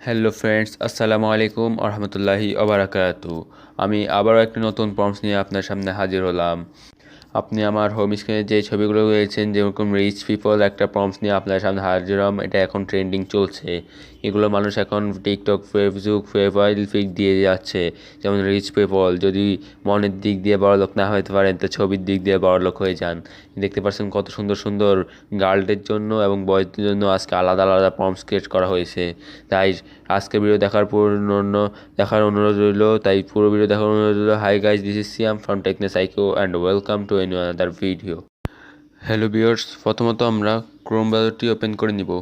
Hello friends, আসসালামু আলাইকুম আরহামতুল্লাহি ওবারাকাতু। আমি আবারও একটি নতুন প্রম্পটস নিয়ে আপনার সামনে হাজির হলাম। আপনি আমার হোম স্ক্রিনে যে ছবিগুলো রয়েছেন, যেরকম রিচ পিপল একটা প্রম্পটস নিয়ে আপনার সামনে হাজির হলাম। এটা এখন ট্রেন্ডিং চলছে। এগুলো মানুষ এখন টিকটক, ফেসবুক, প্রোফাইল পিক দিয়ে যাচ্ছে। যেমন রিচ পিপল যদি মনের দিক দিয়ে বড়লোক না হতে পারেন, তো ছবির দিক দিয়ে বড়লোক হয়ে যান। দেখতে পাচ্ছেন কত সুন্দর সুন্দর গার্লদের জন্য এবং বয়দের জন্য আজকে আলাদা আলাদা প্রম্পটস ক্রিয়েট করা হয়েছে। তাই আজকের ভিডিও দেখার অনুরোধ রইল। পুরো ভিডিও দেখার অনুরোধ রইল। Hi guys, this is Siam from Technessiq and welcome to another video. Hello viewers, প্রথমত আমরা ক্রোম ব্রাউজারটি ওপেন করে নিব।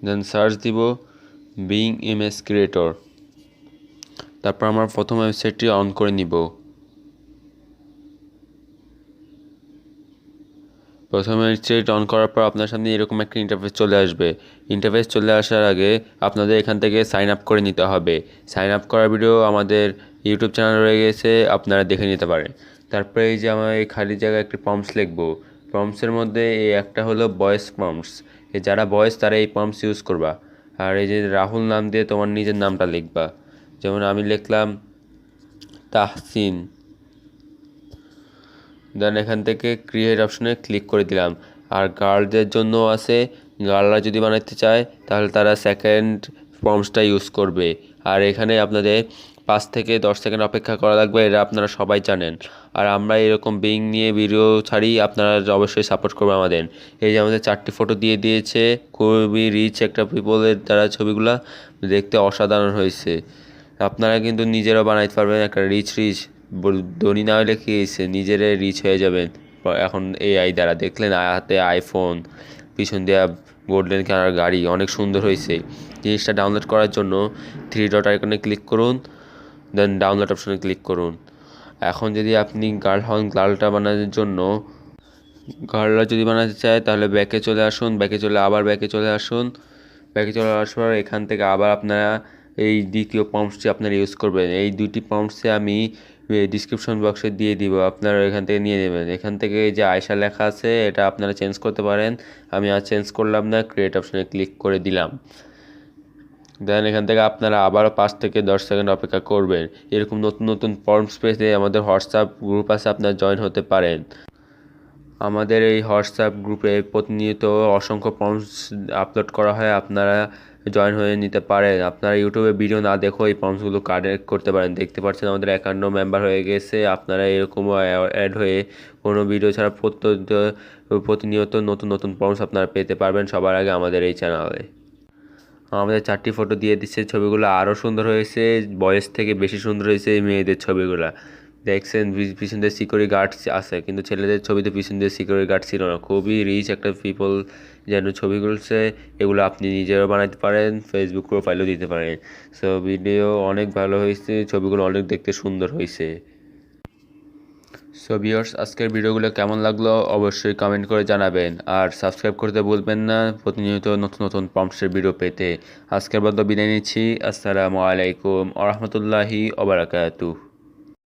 দেন সার্চ দিব বিং ইমেজ ক্রিয়েটর। তারপর আমরা প্রথম ওয়েবসাইটটি অন করে নিব। প্রথমে ওয়েবসাইট অন করার পর আপনার সামনে এরকম একটা ইন্টারফেস চলে আসবে। ইন্টারফেস চলে আসার আগে আপনাদের এখান থেকে সাইন আপ করে নিতে হবে। সাইন আপ করার ভিডিও আমাদের ইউটিউব চ্যানেল রয়ে গেছে, আপনারা দেখে নিতে পারেন। তারপরে এই যে আমার এই খালি জায়গায় একটি প্রম্পটস লিখবো। প্রম্পটসের মধ্যে এই একটা হলো ভয়েস প্রম্পটস। যারা ভয়েস তারা এই প্রম্পটস ইউজ করবা। আর এই যে রাহুল নাম দিয়ে তোমার নিজের নামটা লিখবা। যেমন আমি লিখলাম তাহসিন। দেন এখান থেকে ক্রিয়েট অপশনে ক্লিক করে দিলাম। আর গার্লদের জন্য আছে, গার্লরা যদি বানাতে চায় তাহলে তারা সেকেন্ড প্রম্পটসটা ইউজ করবে। আর এখানে আপনাদের 5 থেকে 10 সেকেন্ড অপেক্ষা করা লাগবে, এটা আপনারা সবাই জানেন। আর আমরা এরকম বিং নিয়ে ভিডিও ছাড়ি, আপনারা অবশ্যই সাপোর্ট করবে আমাদের। এই যে আমাদের 4টি ফটো দিয়ে দিয়েছে, খুবই রিচ একটা পিপলের দ্বারা ছবিগুলা দেখতে অসাধারণ হয়েছে। আপনারা কিন্তু নিজেরাও বানাইতে পারবেন একটা রিচ ধনী না হলে কি হয়েছে, নিজেরাই রিচ হয়ে যাবেন এখন এআই দ্বারা। দেখলেন হাতে আইফোন, পিছন দেওয়া গোল্ডেন কালার গাড়ি, অনেক সুন্দর হয়েছে। জিনিসটা ডাউনলোড করার জন্য 3 ডট আইকনে ক্লিক করুন, দেন ডাউনলোড অপশনে ক্লিক করুন। এখন যদি আপনি গার্ল হন, গার্লটা বানানোর জন্য গার্লরা যদি বানাতে চায় তাহলে ব্যাকে চলে আসুন, ব্যাকে চলে আসুন। ব্যাকে চলে আসার পর এখান থেকে আবার আপনারা এই দ্বিতীয় প্রম্পটসটি আপনারা ইউজ করবেন। এই দুটি প্রম্পটসে আমি ডিসক্রিপশন বক্সে দিয়ে দিব, আপনারা এখান থেকে নিয়ে নেবেন। এখান থেকে যে আয়শা লেখা আছে এটা আপনারা চেঞ্জ করতে পারেন। আমি আর চেঞ্জ করলাম না, ক্রিয়েট অপশনে ক্লিক করে দিলাম। দেন এখান থেকে আপনারা আবারও 5 থেকে 10 সেকেন্ড অপেক্ষা করবেন। এরকম নতুন নতুন প্রম্পটস পেতে আমাদের হোয়াটসঅ্যাপ গ্রুপ আছে, আপনারা জয়েন হতে পারেন। আমাদের এই হোয়াটসঅ্যাপ গ্রুপে প্রতিনিয়ত অসংখ্য প্রম্পটস আপলোড করা হয়, আপনারা জয়েন হয়ে নিতে পারেন। আপনারা ইউটিউবে ভিডিও না দেখো এই প্রম্পটসগুলো কালেক্ট করতে পারেন। দেখতে পাচ্ছেন আমাদের 51 মেম্বার হয়ে গেছে। আপনারা এরকম অ্যাড হয়ে কোনো ভিডিও ছাড়া প্রতিনিয়ত নতুন নতুন প্রম্পটস আপনারা পেতে পারবেন সবার আগে আমাদের এই চ্যানেলে। আমাদের 4টি ফটো দিয়ে দিচ্ছে, ছবিগুলো আরও সুন্দর হয়েছে, বয়স থেকে বেশি সুন্দর হয়েছে এই মেয়েদের ছবিগুলো। দেখছেন পিছন দিয়ে সিকিউরিটি গার্ড আছে, কিন্তু ছেলেদের ছবিতে পিছন দিয়ে সিকিউরিটি গার্ড ছিল না। খুবই রিচ একটা পিপল যেন ছবিগুলোছে। এগুলো আপনি নিজেরও বানাতে পারেন, ফেসবুক প্রোফাইলও দিতে পারেন। সো ভিডিও অনেক ভালো হয়েছে, ছবিগুলো অনেক দেখতে সুন্দর হয়েছে। সো ভিউয়ার্স, আজকের ভিডিওগুলো কেমন লাগলো অবশ্যই কমেন্ট করে জানাবেন। আর সাবস্ক্রাইব করতে ভুলবেন না প্রতিনিয়ত নতুন নতুন প্রম্পটসের ভিডিও পেতে। আজকের মতো বিদায় নিচ্ছি। আসসালামু আলাইকুম ওয়া রাহমাতুল্লাহি ওয়া বারাকাতুহু।